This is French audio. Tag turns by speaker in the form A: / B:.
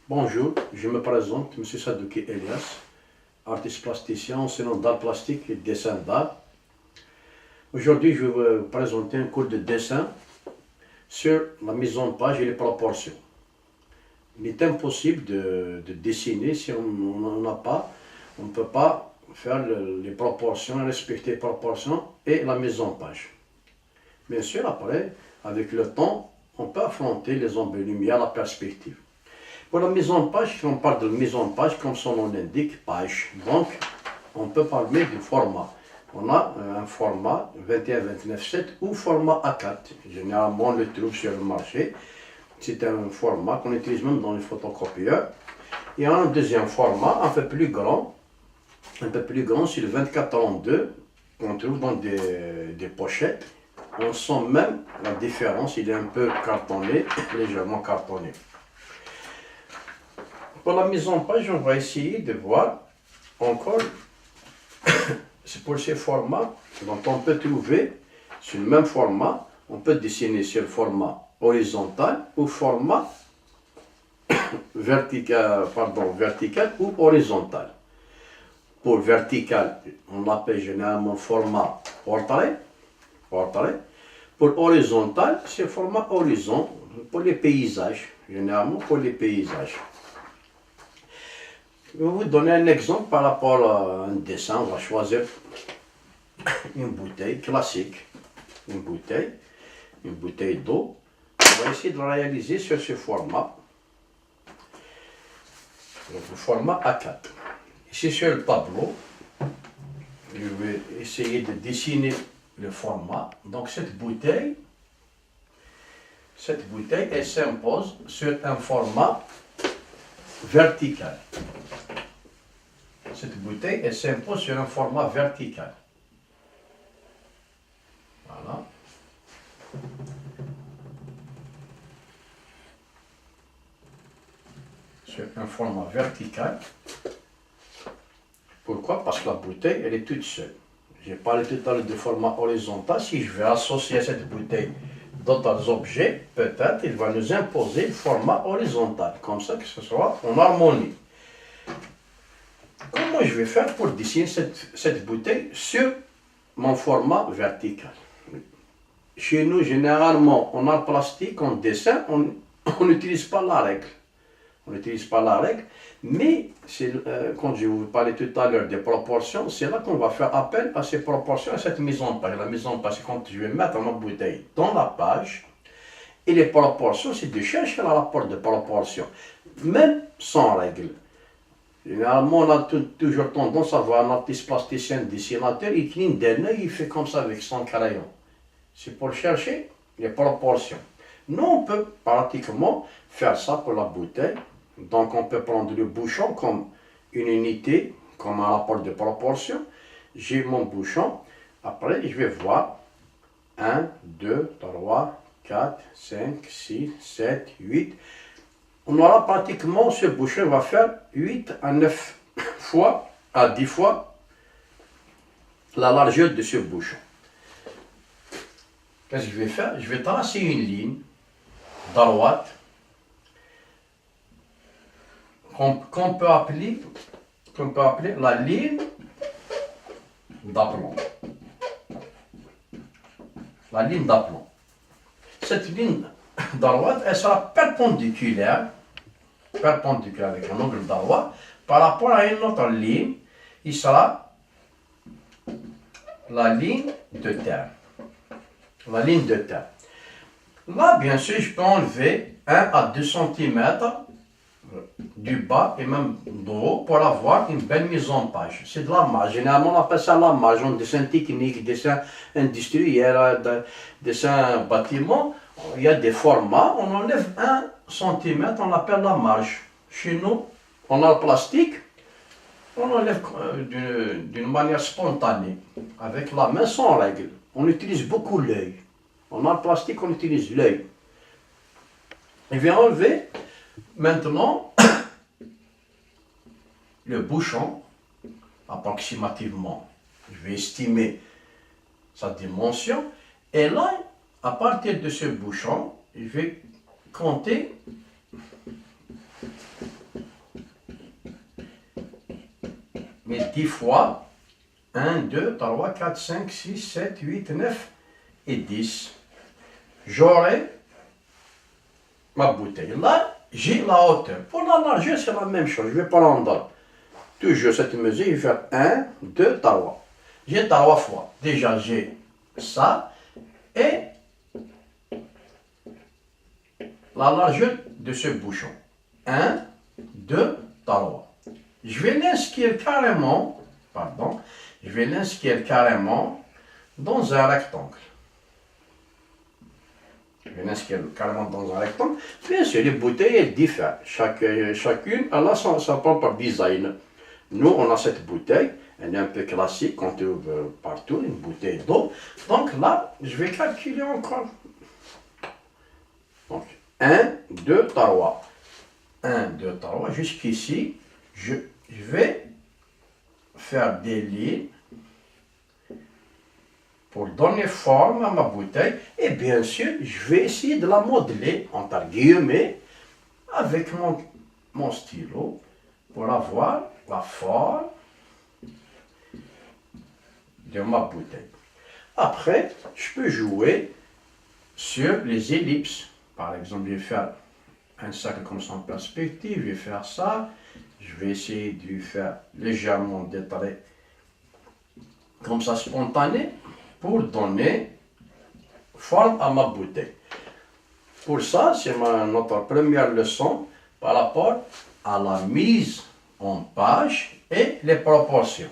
A: Bonjour, je me présente, M. Sadouki Elias, artiste plasticien, enseignant d'art plastique et dessin d'art. Aujourd'hui, je vais vous présenter un cours de dessin sur la mise en page et les proportions. Il est impossible de dessiner si on ne peut pas faire les proportions, respecter les proportions et la mise en page. Bien sûr, après, avec le temps, on peut affronter les ombres et lumière, la perspective. Pour la mise en page, si on parle de mise en page, comme son nom l'indique, page. Donc, on peut parler du format. On a un format 21-29-7 ou format A4. Généralement, on le trouve sur le marché. C'est un format qu'on utilise même dans les photocopieurs. Et un deuxième format, un peu plus grand, c'est le 24-32, qu'on trouve dans des pochettes. On sent même la différence, il est un peu cartonné, légèrement cartonné. Pour la mise en page, on va essayer de voir encore, c'est pour ces formats, donc on peut trouver sur le même format, on peut dessiner sur le format horizontal ou format vertical ou horizontal. Pour vertical, on l'appelle généralement format portrait. Pour horizontal, c'est le format horizon, pour les paysages, généralement pour les paysages. Je vais vous donner un exemple par rapport à un dessin. On va choisir une bouteille classique, une bouteille d'eau. On va essayer de la réaliser sur ce format, donc le format A4. Ici sur le tableau, je vais essayer de dessiner le format. Donc cette bouteille, elle s'impose sur un format vertical. Cette bouteille, elle s'impose sur un format vertical. Voilà. Sur un format vertical. Pourquoi? Parce que la bouteille, elle est toute seule. J'ai parlé tout à l'heure de format horizontal. Si je vais associer cette bouteille d'autres objets, peut-être il va nous imposer le format horizontal, comme ça que ce soit en harmonie. Comment je vais faire pour dessiner cette bouteille sur mon format vertical? Chez nous, généralement, en art plastique, en dessin, on n'utilise pas la règle. On n'utilise pas la règle, mais quand je vous parlais tout à l'heure des proportions, c'est là qu'on va faire appel à ces proportions, à cette mise en page. La mise en page, c'est quand je vais mettre ma bouteille dans la page, et les proportions, c'est de chercher le rapport de proportions, même sans règle. Généralement, on a toujours tendance à voir un artiste plasticien, dessinateur, il cligne des nœuds, il fait comme ça avec son crayon. C'est pour chercher les proportions. Nous, on peut pratiquement faire ça pour la bouteille. Donc, on peut prendre le bouchon comme une unité, comme un rapport de proportion. J'ai mon bouchon. Après, je vais voir 1, 2, 3, 4, 5, 6, 7, 8. On aura pratiquement, ce bouchon va faire 8 à 9 fois, à 10 fois la largeur de ce bouchon. Qu'est-ce que je vais faire? Je vais tracer une ligne droite qu'on peut appeler la ligne d'aplomb. La ligne d'aplomb. Cette ligne droite, elle sera perpendiculaire avec un angle droit par rapport à une autre ligne. Il sera la ligne de terre. La ligne de terre. Là, bien sûr, je peux enlever 1 à 2 cm du bas et même du haut pour avoir une belle mise en page. C'est de la marge. Généralement, on appelle ça la marge. En dessin technique, dessin industriel, dessin bâtiment, il y a des formats. On enlève 1 cm, on l'appelle la marge. Chez nous, en art plastique, on enlève d'une manière spontanée, avec la main sans règle. On utilise beaucoup l'œil. En art plastique, on utilise l'œil. Je vais enlever maintenant le bouchon, approximativement. Je vais estimer sa dimension. Et là, à partir de ce bouchon, je vais compter mais 10 fois 1, 2, 3, 4, 5, 6, 7, 8, 9 et 10. J'aurai ma bouteille. Là, j'ai la hauteur. Pour la largeur, c'est la même chose. Je vais prendre toujours cette mesure. Je vais faire 1, 2, 3. J'ai 3 fois. Déjà, j'ai ça. Et la largeur de ce bouchon. 1, 2, 3. Je vais l'inscrire carrément, dans un rectangle. Je vais l'inscrire carrément dans un rectangle. Bien sûr, les bouteilles, elles diffèrent. Chacune, elle a son propre design. Nous, on a cette bouteille. Elle est un peu classique, qu'on trouve partout, une bouteille d'eau. Donc là, je vais calculer encore. Donc, 1, 2, 3. 1, 2, 3. Jusqu'ici, je vais faire des lignes pour donner forme à ma bouteille. Et bien sûr, je vais essayer de la modeler, entre guillemets, avec mon stylo, pour avoir la forme de ma bouteille. Après, je peux jouer sur les ellipses. Par exemple, je vais faire un cercle comme ça en perspective, je vais faire ça. Je vais essayer de lui faire légèrement des traits comme ça spontanés pour donner forme à ma bouteille. Pour ça, c'est notre première leçon par rapport à la mise en page et les proportions.